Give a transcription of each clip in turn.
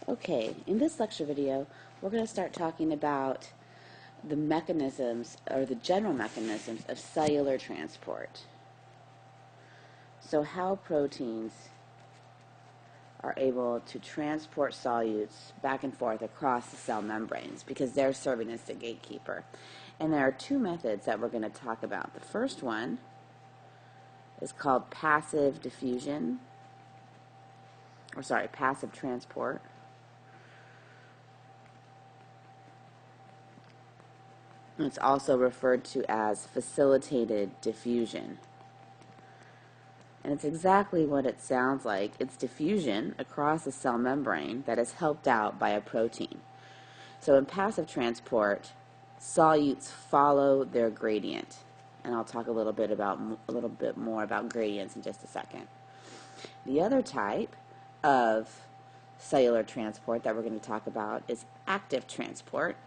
Okay, in this lecture video, we're going to start talking about the mechanisms, or the general mechanisms, of cellular transport. So how proteins are able to transport solutes back and forth across the cell membranes, because they're serving as the gatekeeper. And there are two methods that we're going to talk about. The first one is called passive diffusion, passive transport. It's also referred to as facilitated diffusion. And it's exactly what it sounds like. It's diffusion across the cell membrane that is helped out by a protein. So in passive transport, solutes follow their gradient. And I'll talk a little bit more about gradients in just a second. The other type of cellular transport that we're going to talk about is active transport,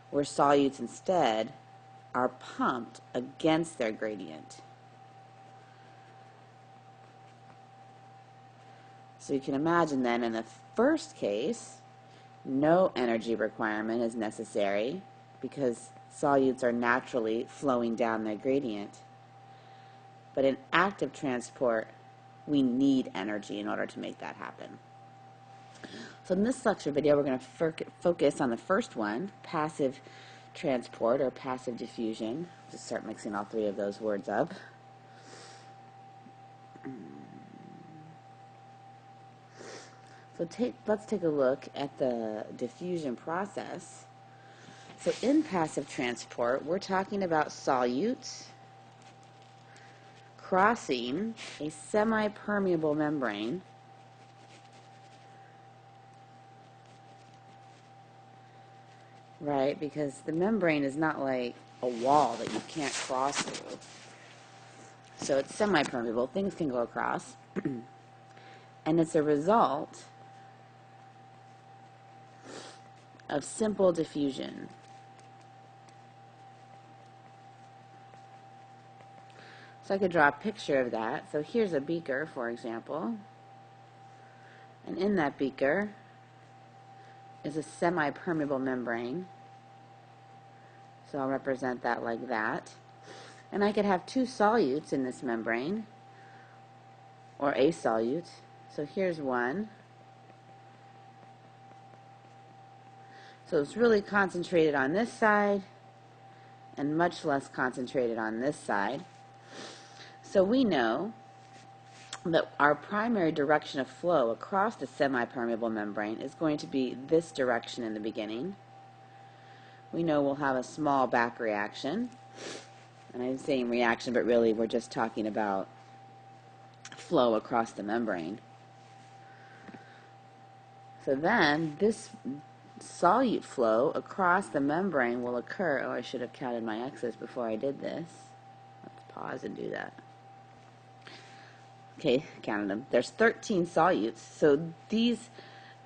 where solutes instead are pumped against their gradient. So you can imagine then in the first case, no energy requirement is necessary because solutes are naturally flowing down their gradient. But in active transport, we need energy in order to make that happen. So in this lecture video, we're going to focus on the first one, passive transport or passive diffusion. Just start mixing all three of those words up. So let's take a look at the diffusion process. So in passive transport, we're talking about solutes crossing a semi-permeable membrane right? Because the membrane is not like a wall that you can't cross through. So it's semi-permeable. Things can go across. And it's a result of simple diffusion. So I could draw a picture of that. So here's a beaker, for example. And in that beaker is a semi-permeable membrane. So I'll represent that like that. And I could have two solutes in this membrane, or a solute. So here's one. So it's really concentrated on this side and much less concentrated on this side. So we know that our primary direction of flow across the semi-permeable membrane is going to be this direction in the beginning. We know we'll have a small back reaction. And I'm saying reaction, but really we're just talking about flow across the membrane. So then this solute flow across the membrane will occur. Oh, I should have counted my X's before I did this. Let's pause and do that. Okay, counted them. There's 13 solutes, so these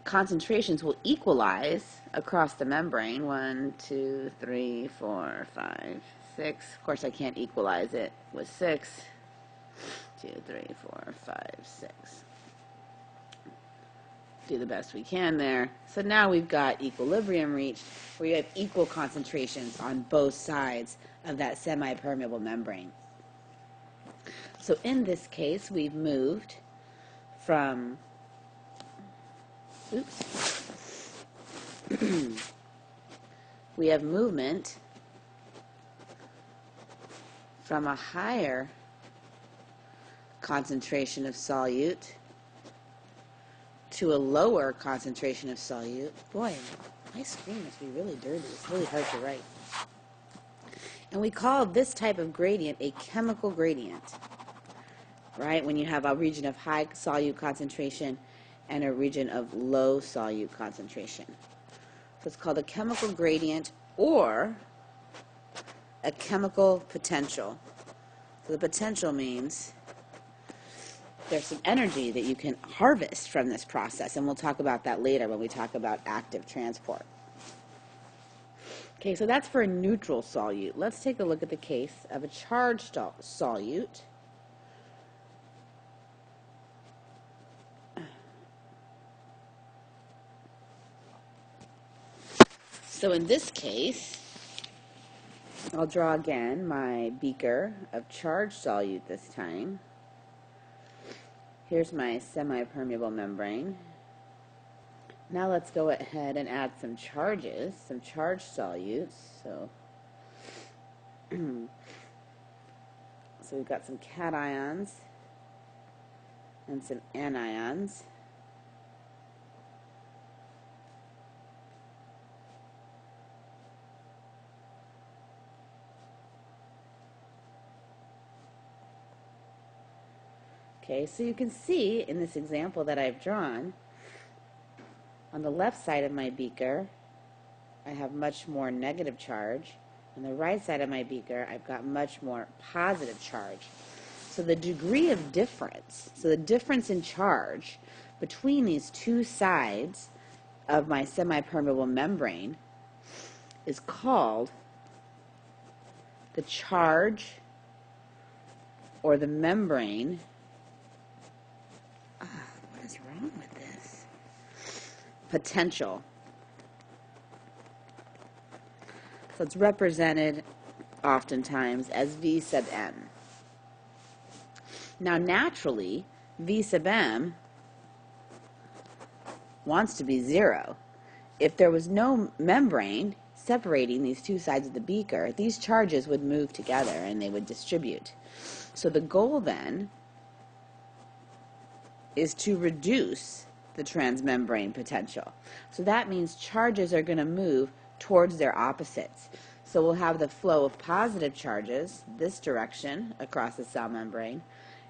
concentrations will equalize across the membrane. 1, 2, 3, 4, 5, 6. Of course, I can't equalize it with 6. 2, 3, 4, 5, 6. Do the best we can there. So now we've got equilibrium reached, where you have equal concentrations on both sides of that semi-permeable membrane. So in this case, we've moved from we have movement from a higher concentration of solute to a lower concentration of solute. Boy, my screen must be really dirty. It's really hard to write. And we call this type of gradient a chemical gradient, right? When you have a region of high solute concentration and a region of low solute concentration. So it's called a chemical gradient or a chemical potential. So the potential means there's some energy that you can harvest from this process, and we'll talk about that later when we talk about active transport. Okay, so that's for a neutral solute. Let's take a look at the case of a charged solute. So in this case, I'll draw again my beaker of charged solute this time. Here's my semi-permeable membrane. Now let's go ahead and add some charges, some charged solutes. So we've got some cations and some anions. Okay, so you can see in this example that I've drawn, on the left side of my beaker, I have much more negative charge. On the right side of my beaker, I've got much more positive charge. So the degree of difference, so the difference in charge between these two sides of my semi-permeable membrane is called the charge or the membrane. What is wrong with this? Potential. So it's represented oftentimes as V sub m. Now naturally, V sub m wants to be 0. If there was no membrane separating these two sides of the beaker, these charges would move together and they would distribute. So the goal then is to reduce the transmembrane potential. So that means charges are going to move towards their opposites. So we'll have the flow of positive charges this direction across the cell membrane,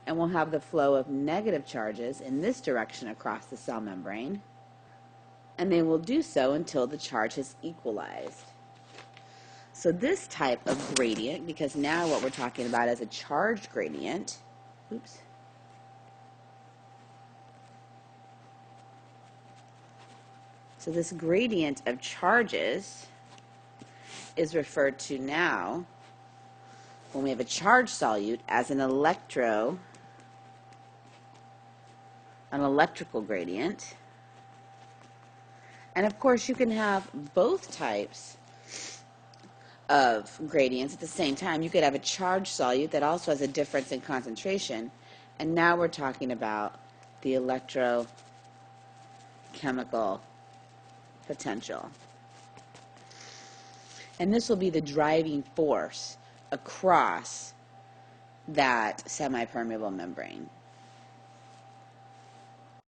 and we'll have the flow of negative charges in this direction across the cell membrane, and they will do so until the charge has equalized. So this type of gradient, because now what we're talking about is a charged gradient, So this gradient of charges is referred to now, when we have a charged solute, as an electrical gradient. And of course you can have both types of gradients at the same time. You could have a charged solute that also has a difference in concentration, and now we're talking about the electrochemical potential. And this will be the driving force across that semi-permeable membrane.